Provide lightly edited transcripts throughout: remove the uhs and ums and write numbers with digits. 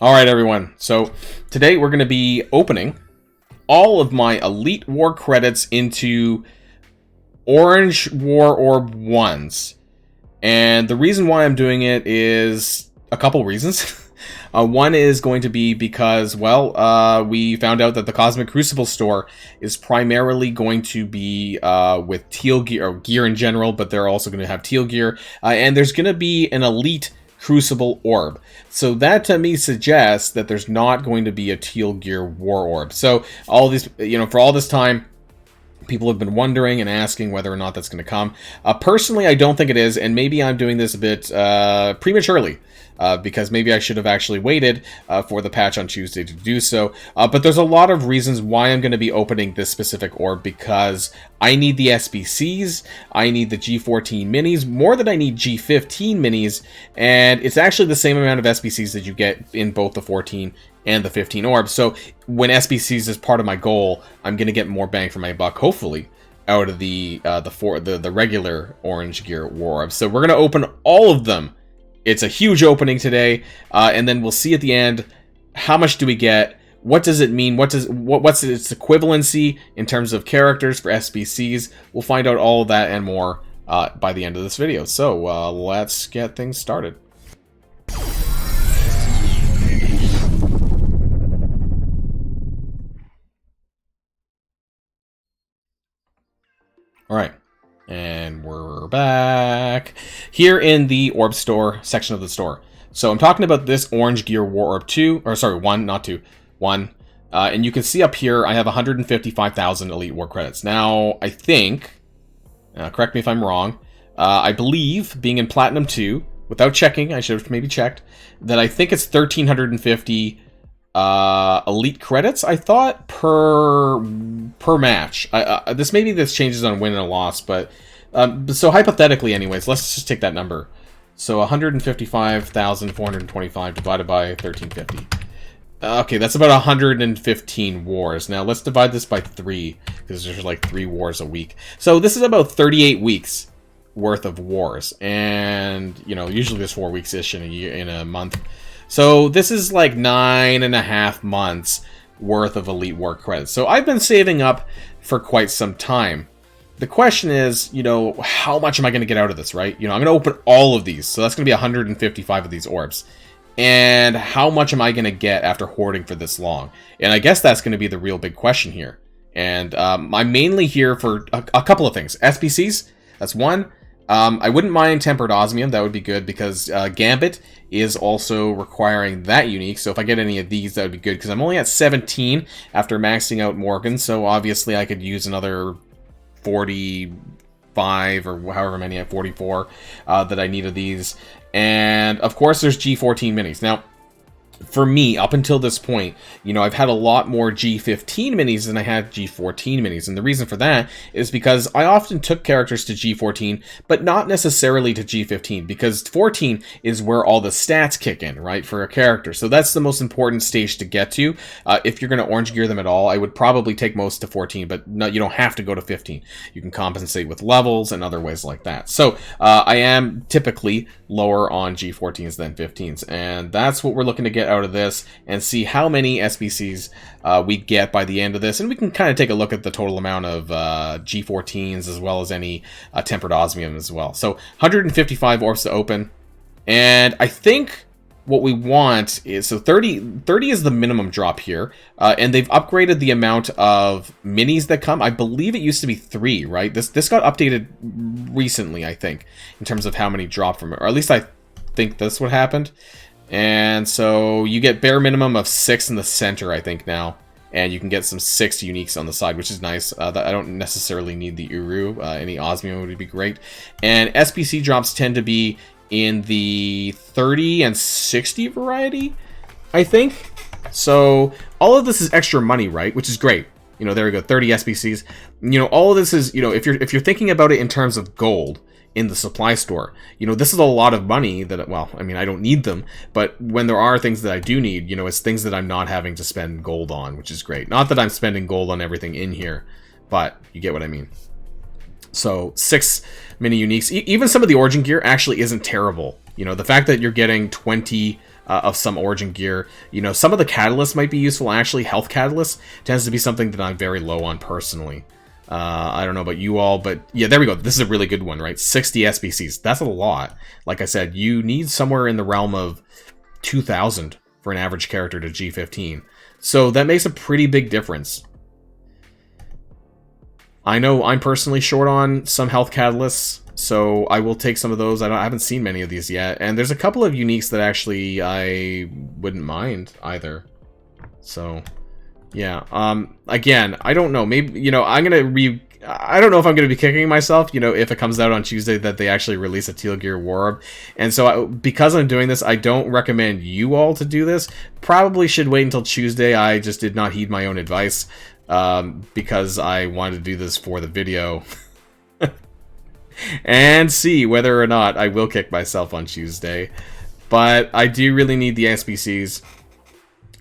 Alright everyone, so today we're going to be opening all of my Elite War credits into Orange War Orb 1s. And the reason why I'm doing it is a couple reasons. One is going to be because, well, we found out that the Cosmic Crucible store is primarily going to be with Teal gear, or gear in general, but they're also going to have Teal gear. And there's going to be an Elite Crucible Orb. So that to me suggests that there's not going to be a Teal gear War Orb. So all these, for all this time, people have been wondering and asking whether or not that's going to come. Personally, I don't think it is, and maybe I'm doing this a bit prematurely. Because maybe I should have actually waited for the patch on Tuesday to do so. But there's a lot of reasons why I'm going to be opening this specific orb, because I need the SBCs, I need the G14 minis, more than I need G15 minis, and it's actually the same amount of SBCs that you get in both the 14 and the 15 orbs. So when SBCs is part of my goal, I'm going to get more bang for my buck, hopefully, out of the regular Orange Gear War Orbs. So we're going to open all of them. It's a huge opening today, and then we'll see at the end, how much do we get? What does it mean? What's its equivalency in terms of characters for SBCs? We'll find out all of that and more by the end of this video. So let's get things started. All right. And we're back here in the Orb Store section of the store. So I'm talking about this Orange Gear War Orb 2, or sorry, 1, not 2, 1. And you can see up here, I have 155,000 Elite War credits. Now, I think, correct me if I'm wrong, I believe, being in Platinum 2, without checking, I should have maybe checked, that I think it's 1,350 Elite credits, I thought, per match. This changes on win and a loss, but so hypothetically anyways, let's just take that number. So 155,425 divided by 1350. Okay, that's about 115 wars. Now let's divide this by 3, because there's like 3 wars a week. So this is about 38 weeks worth of wars, and usually there's 4 weeks-ish in a month. So this is like 9.5 months worth of Elite War credits. So I've been saving up for quite some time. The question is, how much am I going to get out of this, right? I'm going to open all of these. So that's going to be 155 of these orbs. And how much am I going to get after hoarding for this long? And I guess that's going to be the real big question here. And I'm mainly here for a couple of things. SBCs, that's one. I wouldn't mind Tempered Osmium, that would be good, because Gambit is also requiring that unique, so if I get any of these, that would be good, because I'm only at 17 after maxing out Morgan, so obviously I could use another 45, or however many, at 44, that I need of these. And, of course, there's G14 minis. Now, for me, up until this point, I've had a lot more G15 minis than I had G14 minis. And the reason for that is because I often took characters to G14, but not necessarily to G15, because 14 is where all the stats kick in, right, for a character. So that's the most important stage to get to. If you're going to orange gear them at all, I would probably take most to 14, but no, you don't have to go to 15. You can compensate with levels and other ways like that. So I am typically lower on G14s than 15s, and that's what we're looking to get out of this, and see how many SBCs we get by the end of this, and we can kind of take a look at the total amount of G14s as well as any Tempered Osmium as well. So 155 orbs to open, and I think what we want is, so 30 is the minimum drop here, and they've upgraded the amount of minis that come. I believe it used to be 3, right? This got updated recently, I think, in terms of how many drop from it, or at least I think that's what happened. And so you get bare minimum of 6 in the center, I think, now. And you can get some 6 uniques on the side, which is nice. I don't necessarily need the Uru. Any Osmium would be great. And SBC drops tend to be in the 30 and 60 variety, I think. So all of this is extra money, right? Which is great. There we go, 30 SBCs. All of this is, if you're thinking about it in terms of gold in the supply store, this is a lot of money that, well, I mean, I don't need them, but when there are things that I do need, it's things that I'm not having to spend gold on, which is great. Not that I'm spending gold on everything in here, but you get what I mean. So 6 mini uniques. Even some of the origin gear actually isn't terrible. The fact that you're getting 20 of some Origin gear. You know, some of the catalysts might be useful. Actually, health catalyst tends to be something that I'm very low on personally. I don't know about you all, but yeah, there we go. This is a really good one, right? 60 SBCs. That's a lot. Like I said, you need somewhere in the realm of 2,000 for an average character to G15. So that makes a pretty big difference. I know I'm personally short on some health catalysts, so I will take some of those. I haven't seen many of these yet, and there's a couple of uniques that actually I wouldn't mind either. So, yeah. Again, I don't know. Maybe, you know, I don't know if I'm gonna be kicking myself, you know, if it comes out on Tuesday that they actually release a Teal Gear War Orb. And so, because I'm doing this, I don't recommend you all to do this. Probably should wait until Tuesday. I just did not heed my own advice. Because I wanted to do this for the video and see whether or not I will kick myself on Tuesday. But I do really need the SBCs.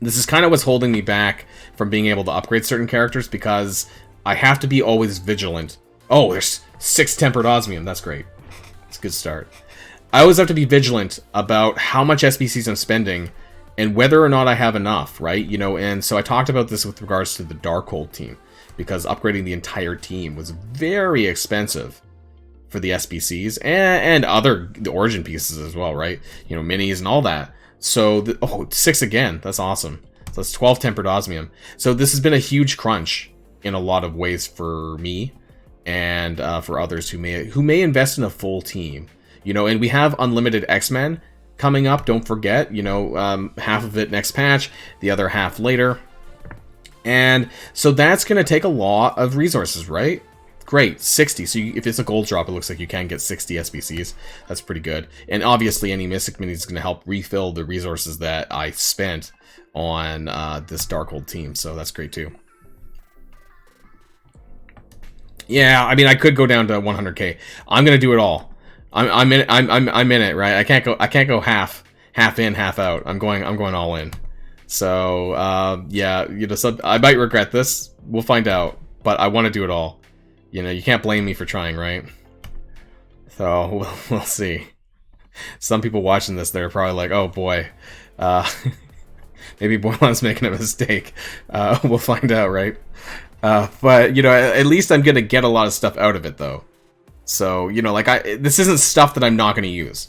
This is kind of what's holding me back from being able to upgrade certain characters, because I have to be always vigilant. Oh, there's 6 tempered osmium. That's great. It's a good start. I always have to be vigilant about how much SBCs I'm spending and whether or not I have enough, right? You know, and so I talked about this with regards to the Darkhold team, because upgrading the entire team was very expensive for the SBCs and the Origin pieces as well, right? You know, minis and all that. So, 6 again. That's awesome. So that's 12 tempered osmium. So this has been a huge crunch in a lot of ways for me and for others who may invest in a full team. You know, and we have unlimited X-Men coming up, don't forget, you know, half of it next patch, the other half later. And so that's going to take a lot of resources, right? Great, 60. So if it's a gold drop, it looks like you can get 60 SBCs. That's pretty good. And obviously any Mystic Minis is going to help refill the resources that I spent on this Darkhold team. So that's great too. Yeah, I mean, I could go down to 100k. I'm going to do it all. I'm in it, right? I can't go half in, half out. I'm going all in. So yeah, you know, so I might regret this. We'll find out, but I want to do it all. You know, you can't blame me for trying, right? So we'll see. Some people watching this, they're probably like, "Oh boy, maybe Boilon's making a mistake." We'll find out, right? But you know, at least I'm gonna get a lot of stuff out of it, though. So, you know, like, this isn't stuff that I'm not going to use.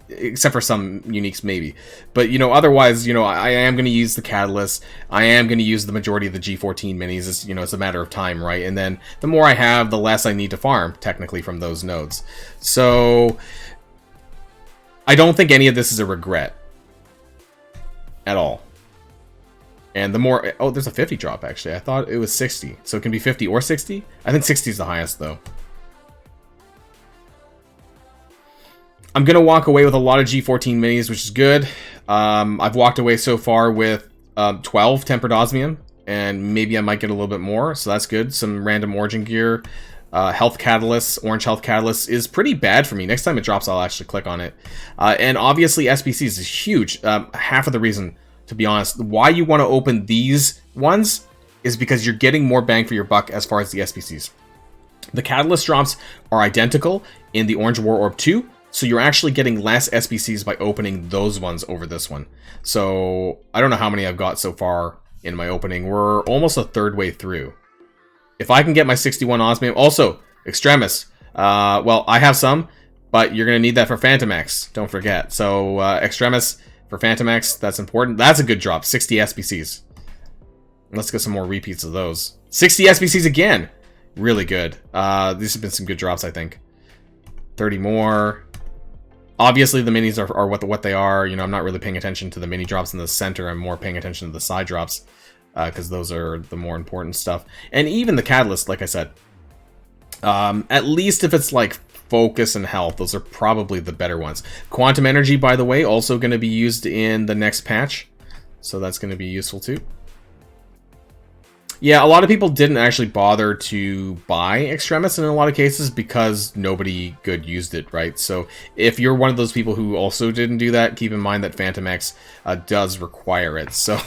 Except for some uniques, maybe. But, you know, otherwise, you know, I am going to use the catalyst. I am going to use the majority of the G14 minis. It's, you know, it's a matter of time, right? And then the more I have, the less I need to farm, technically, from those nodes. So, I don't think any of this is a regret. At all. And the more... Oh, there's a 50 drop, actually. I thought it was 60. So it can be 50 or 60? I think 60 is the highest, though. I'm going to walk away with a lot of G14 minis, which is good. I've walked away so far with 12 tempered osmium, and maybe I might get a little bit more, so that's good. Some random Origin gear. Health catalysts, orange health catalysts is pretty bad for me. Next time it drops, I'll actually click on it. And obviously SBCs is huge. Half of the reason, to be honest, why you want to open these ones is because you're getting more bang for your buck as far as the SBCs. The catalyst drops are identical in the Orange War Orb 2, so you're actually getting less SBCs by opening those ones over this one. So I don't know how many I've got so far in my opening. We're almost a third way through. If I can get my 61 osmium, also Extremis. Well, I have some, but you're gonna need that for Phantom X. Don't forget. So Extremis for Phantom X, that's important. That's a good drop. 60 SBCs. Let's get some more repeats of those. 60 SBCs again. Really good. These have been some good drops, I think. 30 more. Obviously, the minis are what they are. You know, I'm not really paying attention to the mini drops in the center. I'm more paying attention to the side drops, because those are the more important stuff. And even the catalyst, like I said, at least if it's like focus and health, those are probably the better ones. Quantum energy, by the way, also going to be used in the next patch, so that's going to be useful too. Yeah, a lot of people didn't actually bother to buy Extremis in a lot of cases because nobody good used it, right? So if you're one of those people who also didn't do that, keep in mind that Phantom X does require it. So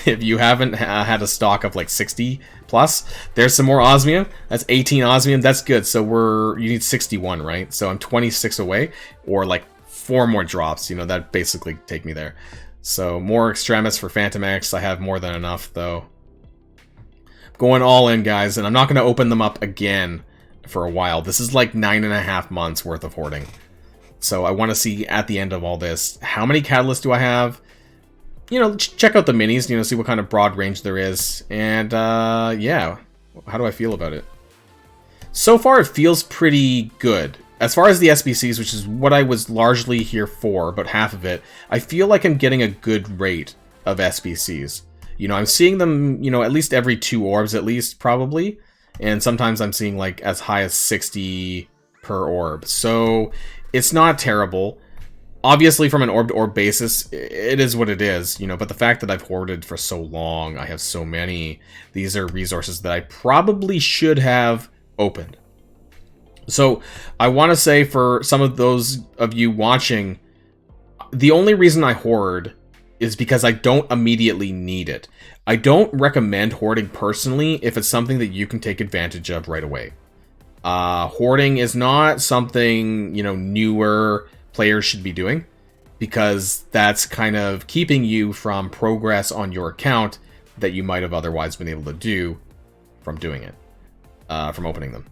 if you haven't had a stock of like 60 plus, there's some more osmium. That's 18 osmium. That's good. So you need 61, right? So I'm 26 away, or like 4 more drops, you know, that basically take me there. So more Extremis for Phantom X. I have more than enough, though. Going all in, guys, and I'm not going to open them up again for a while. This is like 9.5 months worth of hoarding. So I want to see at the end of all this, how many catalysts do I have? You know, check out the minis, you know, see what kind of broad range there is. And, yeah, how do I feel about it? So far, it feels pretty good. As far as the SBCs, which is what I was largely here for, about half of it, I feel like I'm getting a good rate of SBCs. You know, I'm seeing them, you know, at least every 2 orbs at least, probably. And sometimes I'm seeing, like, as high as 60 per orb. So, it's not terrible. Obviously, from an orb-to-orb basis, it is what it is, you know, but the fact that I've hoarded for so long, I have so many, these are resources that I probably should have opened. So, I want to say for some of those of you watching, the only reason I hoard is because I don't immediately need it. I don't recommend hoarding personally if it's something that you can take advantage of right away. Hoarding is not something, you know, newer players should be doing, because that's kind of keeping you from progress on your account that you might have otherwise been able to do from doing it, from opening them.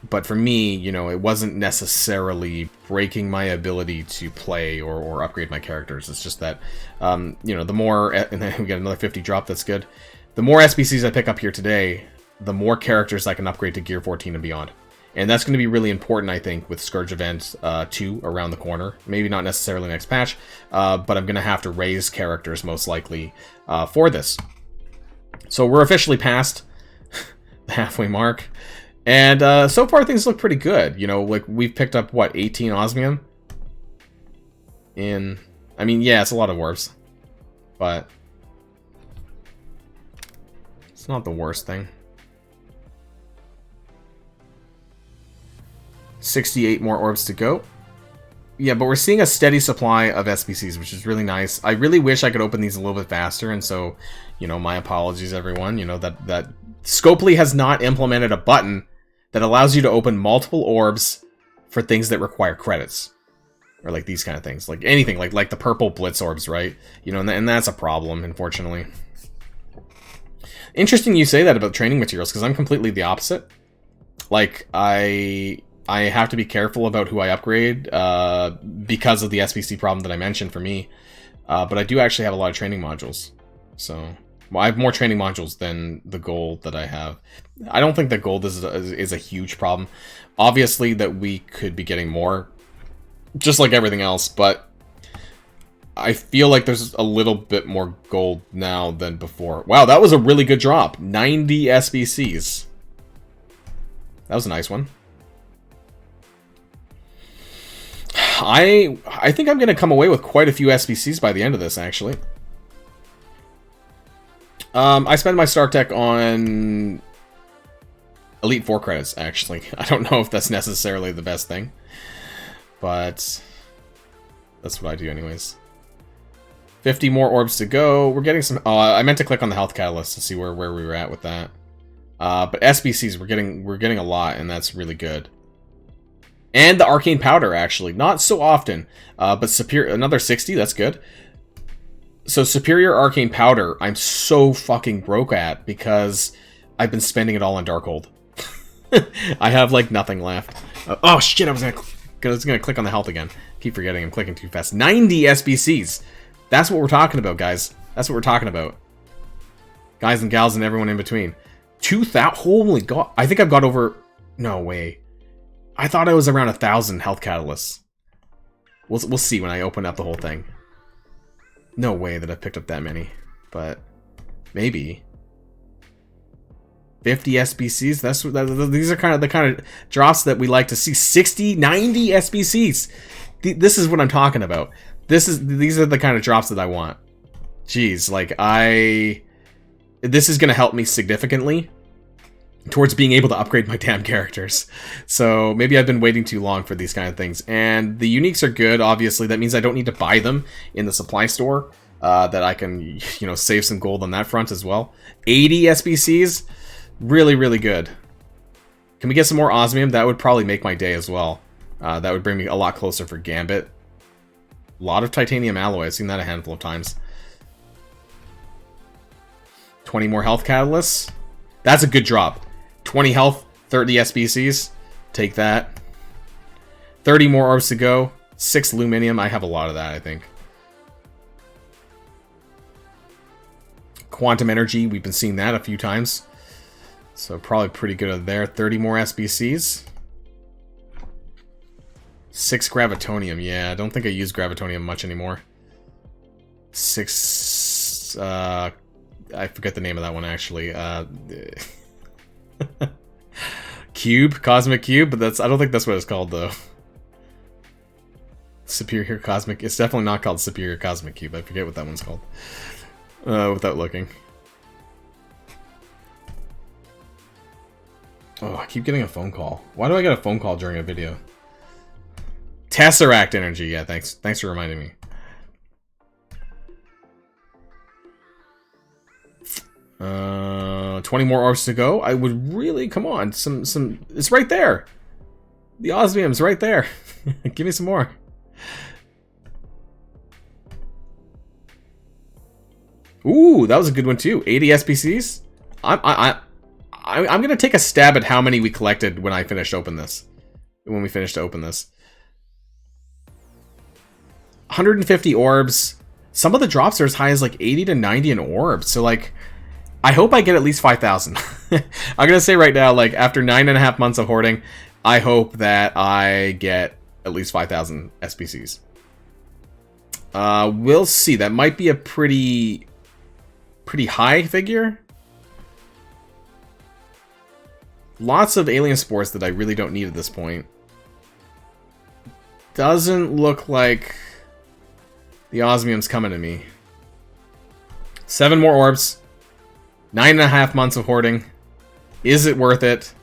But for me, you know, it wasn't necessarily breaking my ability to play or upgrade my characters. It's just that, you know, the more, and then we get another 50 drop, that's good. The more SBCs I pick up here today, the more characters I can upgrade to Gear 14 and beyond. And that's going to be really important, I think, with Scourge Event 2 around the corner. Maybe not necessarily next patch, but I'm going to have to raise characters most likely for this. So we're officially past the halfway mark. And so far things look pretty good. You know, like we've picked up, what, 18 osmium? I mean, yeah, it's a lot of orbs. But it's not the worst thing. 68 more orbs to go. Yeah, but we're seeing a steady supply of SBCs, which is really nice. I really wish I could open these a little bit faster, and so, you know, my apologies, everyone. You know, that Scopely has not implemented a button that allows you to open multiple orbs for things that require credits. Or like these kind of things. Like anything, like the purple blitz orbs, right? You know, and that's a problem, unfortunately. Interesting you say that about training materials, because I'm completely the opposite. Like, I have to be careful about who I upgrade because of the SBC problem that I mentioned for me. But I do actually have a lot of training modules. So, well, I have more training modules than the gold that I have. I don't think that gold is a huge problem. Obviously, that we could be getting more, just like everything else, but I feel like there's a little bit more gold now than before. Wow, that was a really good drop. 90 SBCs. That was a nice one. I think I'm going to come away with quite a few SBCs by the end of this, actually. I spend my Star Tech on Elite 4 credits, actually. I don't know if that's necessarily the best thing, but that's what I do anyways. 50 more orbs to go. We're getting some... I meant to click on the health catalyst to see where we were at with that. But SBCs, we're getting a lot, and that's really good. And the Arcane Powder, actually. Not so often, but superior, another 60, that's good. So Superior Arcane Powder, I'm so fucking broke at, because I've been spending it all on Darkhold. I have, like, nothing left. Oh, shit, I was gonna click on the health again. Keep forgetting, I'm clicking too fast. 90 SBCs! That's what we're talking about, guys. That's what we're talking about. Guys and gals and everyone in between. 2,000, holy god. I think I've got over, no way. I thought I was around 1,000 health catalysts. We'll see when I open up the whole thing. No way that I picked up that many, but maybe 50 SBCs. These are the kind of drops that we like to see. 60, 90 SBCs. This is what I'm talking about. These are the kind of drops that I want. Jeez, like this is gonna help me significantly towards being able to upgrade my damn characters. So maybe I've been waiting too long for these kind of things. And the uniques are good, obviously. That means I don't need to buy them in the supply store. That I can, you know, save some gold on that front as well. 80 SBCs, really, really good. Can we get some more osmium? That would probably make my day as well. That would bring me a lot closer for Gambit. A lot of titanium alloy. I've seen that a handful of times. 20 more health catalysts. That's a good drop. 20 health, 30 SBCs. Take that. 30 more orbs to go. 6 aluminium. I have a lot of that, I think. Quantum energy. We've been seeing that a few times. So probably pretty good there. 30 more SBCs. 6 gravitonium. Yeah, I don't think I use gravitonium much anymore. 6... I forget the name of that one, actually. Cube? Cosmic Cube? But that's... I don't think that's what it's called, though. Superior Cosmic... It's definitely not called Superior Cosmic Cube. I forget what that one's called. Without looking. Oh, I keep getting a phone call. Why do I get a phone call during a video? Tesseract energy. Yeah, thanks. Thanks for reminding me. Uh, 20 more orbs to go. I would really... Come on. Some... It's right there. The osmium's right there. Give me some more. Ooh, that was a good one too. 80 SBCs. I'm gonna take a stab at how many we collected when I finished open this. When we finished to open this. 150 orbs. Some of the drops are as high as like 80 to 90 an orb. So like, I hope I get at least 5,000. I'm gonna say right now, like after 9.5 months of hoarding, I hope that I get at least 5,000 SBCs. We'll see. That might be a pretty high figure. Lots of alien spores that I really don't need at this point. Doesn't look like the osmium's coming to me. 7 more orbs. 9.5 months of hoarding. Is it worth it?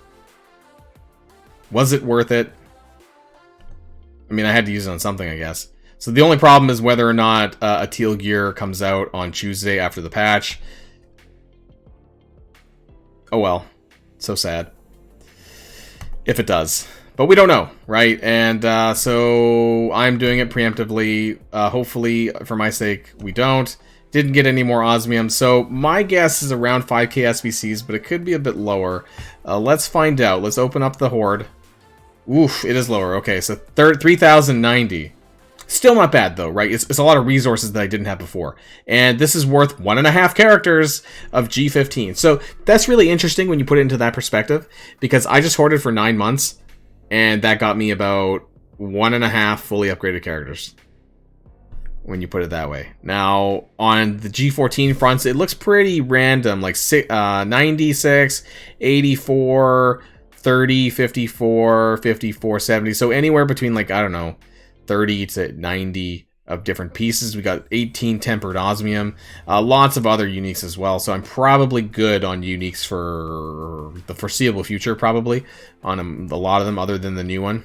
Was it worth it? I mean, I had to use it on something, I guess. So the only problem is whether or not a Teal gear comes out on Tuesday after the patch. Oh well. So sad. If it does. But we don't know, right? And so I'm doing it preemptively. Hopefully, for my sake, we don't. Didn't get any more osmium. So my guess is around 5k SBCs, but it could be a bit lower. Let's find out. Let's open up the hoard. Oof, it is lower. Okay, so 3,090. Still not bad, though, right? It's a lot of resources that I didn't have before. And this is worth 1.5 characters of G15. So that's really interesting when you put it into that perspective, because I just hoarded for 9 months, and that got me about 1.5 fully upgraded characters, when you put it that way. Now, on the G14 fronts, it looks pretty random, like 96, 84, 30, 54, 54, 70. So anywhere between, like, I don't know, 30 to 90 of different pieces. We got 18 tempered osmium, lots of other uniques as well. So I'm probably good on uniques for the foreseeable future, probably on a lot of them, other than the new one.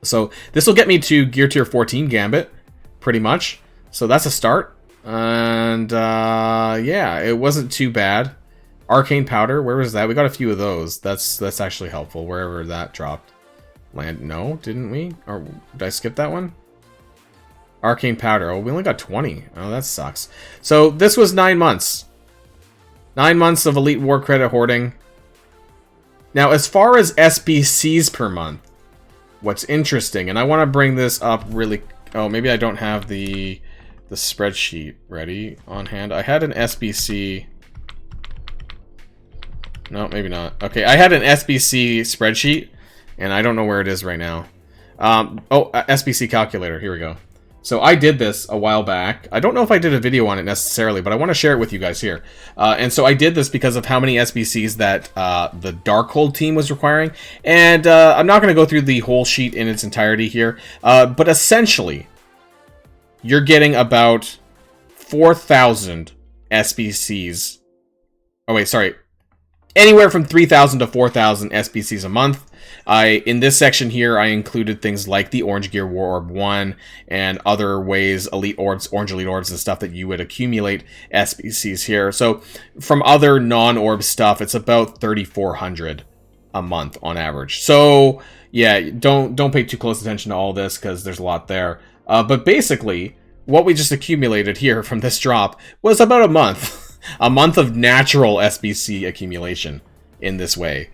So this will get me to Gear Tier 14 Gambit, pretty much. So that's a start. And yeah, it wasn't too bad. Arcane Powder, where was that? We got a few of those. That's actually helpful, wherever that dropped. Land, no, didn't we? Or did I skip that one? Arcane Powder. Oh, we only got 20. Oh, that sucks. So this was 9 months. 9 months of Elite War Credit hoarding. Now, as far as SBCs per month, what's interesting, and I want to bring this up really... Oh, maybe I don't have the spreadsheet ready on hand. I had an SBC... No, maybe not. Okay, I had an SBC spreadsheet, and I don't know where it is right now. SBC calculator. Here we go. So I did this a while back. I don't know if I did a video on it necessarily, but I want to share it with you guys here. And so I did this because of how many SBCs that the Darkhold team was requiring. And I'm not going to go through the whole sheet in its entirety here. But essentially, you're getting about 4,000 SBCs. Oh, wait, sorry. Anywhere from 3,000 to 4,000 SBCs a month. In this section here, I included things like the Orange Gear War Orb 1 and other ways, Elite Orbs, Orange Elite Orbs and stuff that you would accumulate SBCs here. So from other non-orb stuff, it's about 3,400 a month on average. So yeah, don't pay too close attention to all this because there's a lot there. But basically, what we just accumulated here from this drop was about a month. A month of natural SBC accumulation in this way.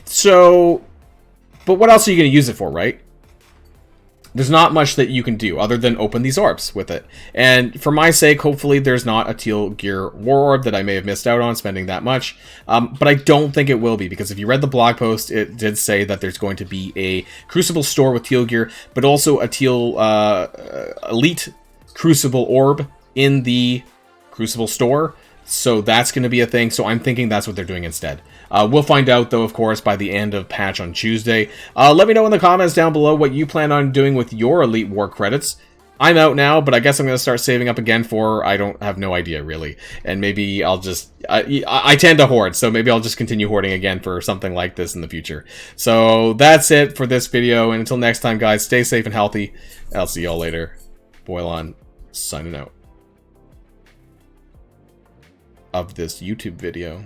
So, but what else are you going to use it for, right? There's not much that you can do other than open these orbs with it. And for my sake, hopefully there's not a Teal Gear War Orb that I may have missed out on spending that much. But I don't think it will be, because if you read the blog post, it did say that there's going to be a Crucible store with Teal Gear, but also a Teal Elite Crucible Orb in the Crucible store. So that's going to be a thing. So I'm thinking that's what they're doing instead. We'll find out, though, of course, by the end of patch on Tuesday. Let me know in the comments down below what you plan on doing with your Elite War credits. I'm out now, but I guess I'm going to start saving up again for, I don't have no idea, really. And maybe I'll just, I tend to hoard, so maybe I'll just continue hoarding again for something like this in the future. So that's it for this video, and until next time, guys, stay safe and healthy. I'll see y'all later. Boilon, signing out of this YouTube video.